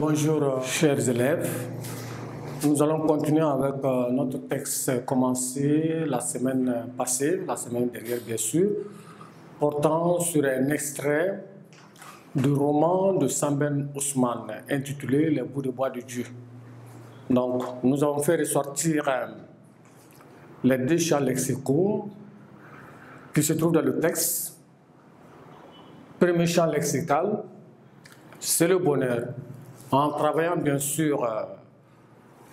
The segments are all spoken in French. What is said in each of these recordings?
Bonjour chers élèves, nous allons continuer avec notre texte commencé la semaine passée, la semaine dernière bien sûr, portant sur un extrait du roman de Samben Ousmane intitulé Les bouts de bois de Dieu. Donc nous avons fait ressortir les deux champs lexicaux qui se trouvent dans le texte. Premier champ lexical, c'est le bonheur. En travaillant, bien sûr,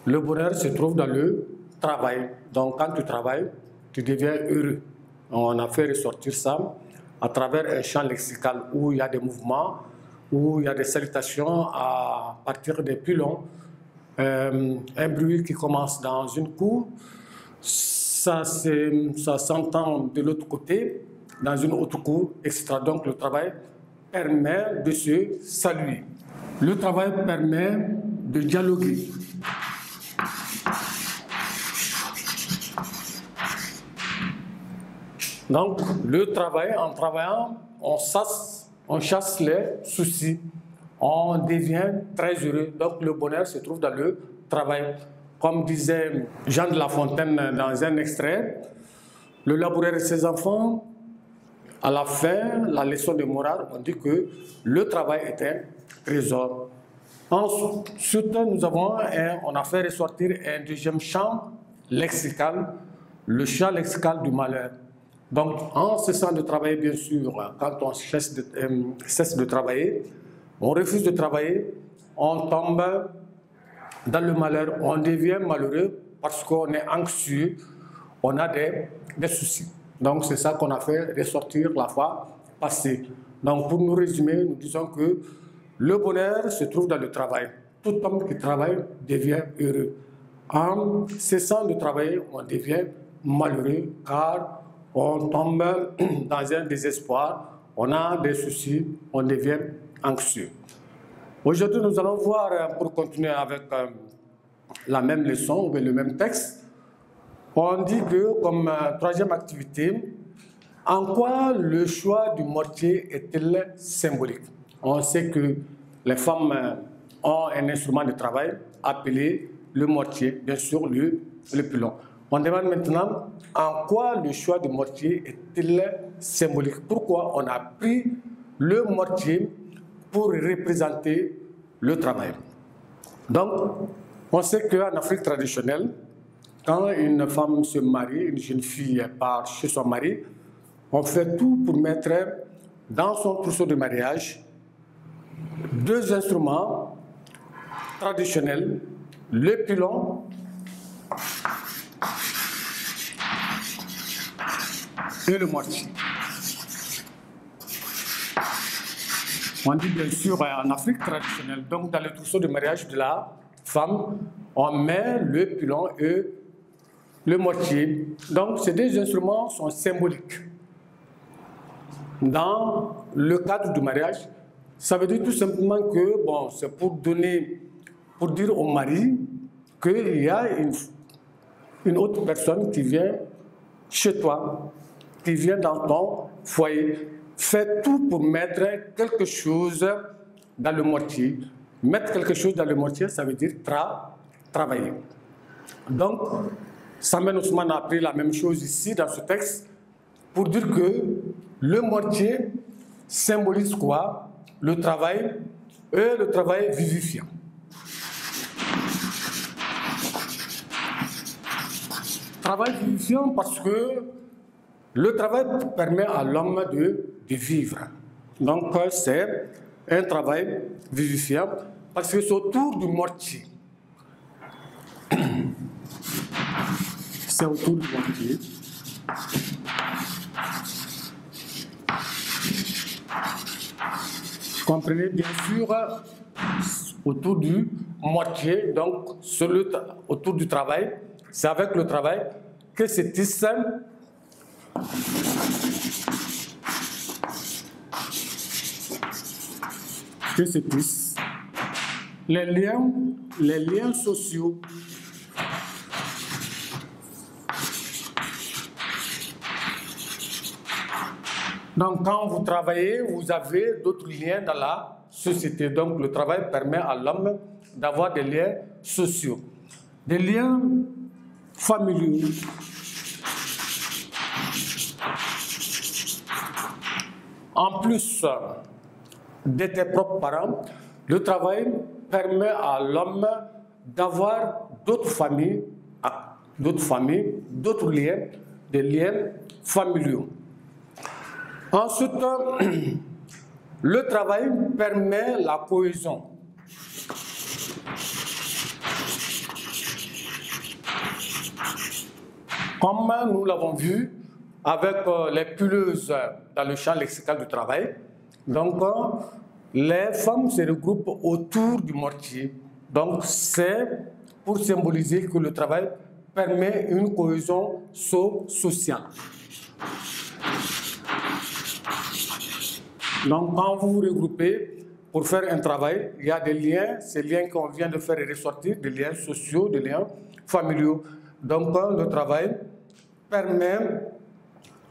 le bonheur se trouve dans le travail. Donc, quand tu travailles, tu deviens heureux. On a fait ressortir ça à travers un champ lexical où il y a des mouvements, où il y a des salutations à partir des pilons. Un bruit qui commence dans une cour, ça s'entend de l'autre côté, dans une autre cour, etc. Donc, le travail permet de se saluer. Le travail permet de dialoguer. Donc, le travail, en travaillant, on chasse les soucis, on devient très heureux. Donc, le bonheur se trouve dans le travail. Comme disait Jean de La Fontaine dans un extrait, le laboureur et ses enfants, à la fin, la leçon de morale, on dit que le travail est un trésor. Ensuite, on a fait ressortir un deuxième champ lexical, le champ lexical du malheur. Donc, en cessant de travailler, bien sûr, quand on cesse de travailler, on refuse de travailler, on tombe dans le malheur, on devient malheureux parce qu'on est anxieux, on a des soucis. Donc, c'est ça qu'on a fait ressortir la fois passée. Donc, pour nous résumer, nous disons que le bonheur se trouve dans le travail. Tout homme qui travaille devient heureux. En cessant de travailler, on devient malheureux car on tombe dans un désespoir, on a des soucis, on devient anxieux. Aujourd'hui, nous allons voir, pour continuer avec la même leçon ou le même texte, on dit que, comme troisième activité, en quoi le choix du mortier est-il symbolique? On sait que les femmes ont un instrument de travail appelé le mortier, bien sûr le pilon. On demande maintenant en quoi le choix du mortier est-il symbolique? Pourquoi on a pris le mortier pour représenter le travail? Donc, on sait qu'en Afrique traditionnelle, quand une femme se marie, une jeune fille part chez son mari, on fait tout pour mettre dans son trousseau de mariage deux instruments traditionnels, le pilon et le mortier. On dit bien sûr en Afrique traditionnelle, donc dans le trousseau de mariage de la femme, on met le pilon et le mortier. Donc ces deux instruments sont symboliques. Dans le cadre du mariage, ça veut dire tout simplement que c'est pour dire au mari qu'il y a une autre personne qui vient chez toi, qui vient dans ton foyer. Fais tout pour mettre quelque chose dans le mortier. Mettre quelque chose dans le mortier, ça veut dire travailler. Donc, Samben Ousmane a appris la même chose ici dans ce texte pour dire que le mortier symbolise quoi? Le travail et le travail vivifiant. Travail vivifiant parce que le travail permet à l'homme de vivre. Donc c'est un travail vivifiant parce que c'est autour du mortier. C'est autour du mortier. Comprenez bien sûr autour du mortier, donc autour du travail, c'est avec le travail que se tisse les liens sociaux. Donc quand vous travaillez, vous avez d'autres liens dans la société. Donc le travail permet à l'homme d'avoir des liens sociaux, des liens familiaux. En plus de tes propres parents, le travail permet à l'homme d'avoir d'autres familles, d'autres liens, des liens familiaux. Ensuite, le travail permet la cohésion. Comme nous l'avons vu avec les pileuses dans le champ lexical du travail, donc les femmes se regroupent autour du mortier. Donc c'est pour symboliser que le travail permet une cohésion sociale. Donc quand vous vous regroupez pour faire un travail, il y a des liens, ces liens qu'on vient de faire ressortir, des liens sociaux, des liens familiaux. Donc le travail permet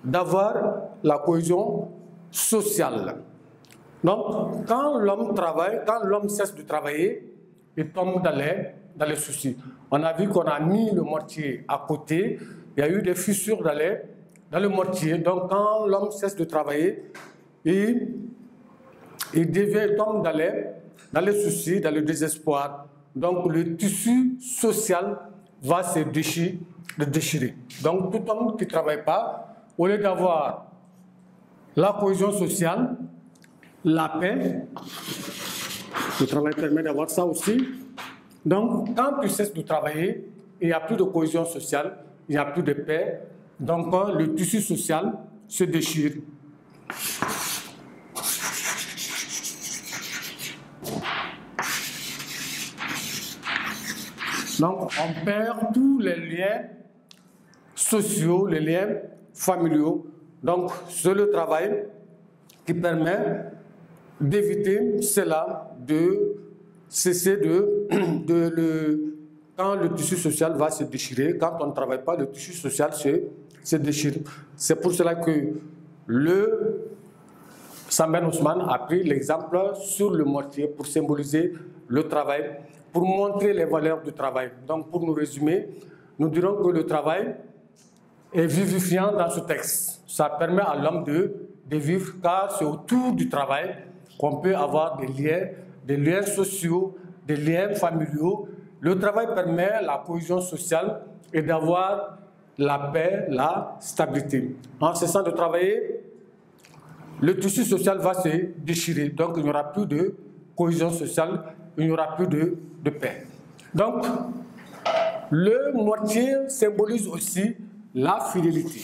d'avoir la cohésion sociale. Donc, quand l'homme travaille, quand l'homme cesse de travailler, il tombe dans les soucis. On a vu qu'on a mis le mortier à côté, il y a eu des fissures dans le mortier. Donc, quand l'homme cesse de travailler, il tombe dans les soucis, dans le désespoir. Donc, le tissu social va se déchirer. Donc, tout homme qui ne travaille pas, au lieu d'avoir la cohésion sociale, la paix, le travail permet d'avoir ça aussi. Donc, quand tu cesses de travailler, il n'y a plus de cohésion sociale, il n'y a plus de paix. Donc, le tissu social se déchire. Donc, on perd tous les liens sociaux, les liens familiaux. Donc, c'est le travail qui permet d'éviter cela, de cesser quand le tissu social va se déchirer, quand on ne travaille pas, le tissu social se déchire. C'est pour cela que Sam Ben Ousmane a pris l'exemple sur le mortier pour symboliser le travail, pour montrer les valeurs du travail. Donc, pour nous résumer, nous dirons que le travail est vivifiant dans ce texte. Ça permet à l'homme de vivre, car c'est autour du travail qu'on peut avoir des liens sociaux, des liens familiaux. Le travail permet la cohésion sociale et d'avoir la paix, la stabilité. En cessant de travailler, le tissu social va se déchirer. Donc, il n'y aura plus de cohésion sociale, il n'y aura plus de paix. Donc, le mortier symbolise aussi la fidélité.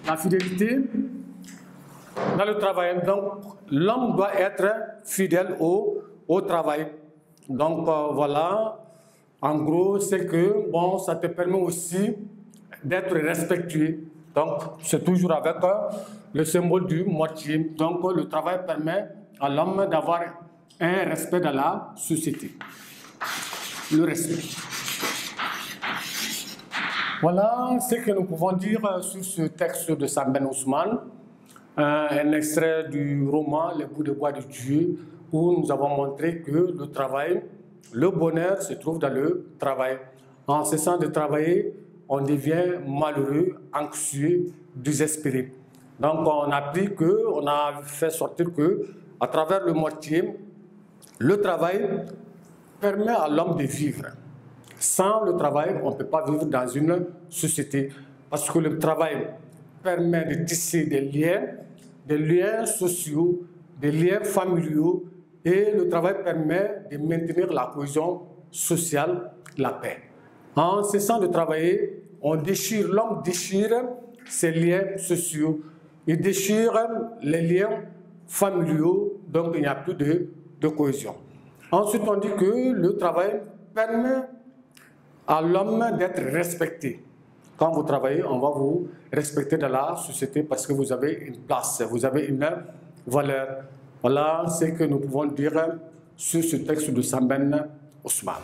La fidélité dans le travail. Donc, l'homme doit être fidèle au travail. Donc, voilà, en gros, c'est que, bon, ça te permet aussi d'être respectué. Donc, c'est toujours avec le symbole du mortier. Donc, le travail permet à l'homme d'avoir un respect dans la société. Le respect. Voilà ce que nous pouvons dire sur ce texte de Sam Ben Ousmane, un extrait du roman Les bouts de bois de Dieu, où nous avons montré que le travail, le bonheur se trouve dans le travail. En cessant de travailler, on devient malheureux, anxieux, désespéré. Donc on a appris on a fait sortir que, à travers le mortier, le travail permet à l'homme de vivre. Sans le travail, on ne peut pas vivre dans une société. Parce que le travail permet de tisser des liens sociaux, des liens familiaux, et le travail permet de maintenir la cohésion sociale, la paix. En cessant de travailler, l'homme déchire ses liens sociaux, il déchire les liens familiaux, donc il n'y a plus de cohésion. Ensuite, on dit que le travail permet à l'homme d'être respecté. Quand vous travaillez, on va vous respecter dans la société parce que vous avez une place, vous avez une valeur. Voilà ce que nous pouvons dire sur ce texte de Sam Ben Ousmane.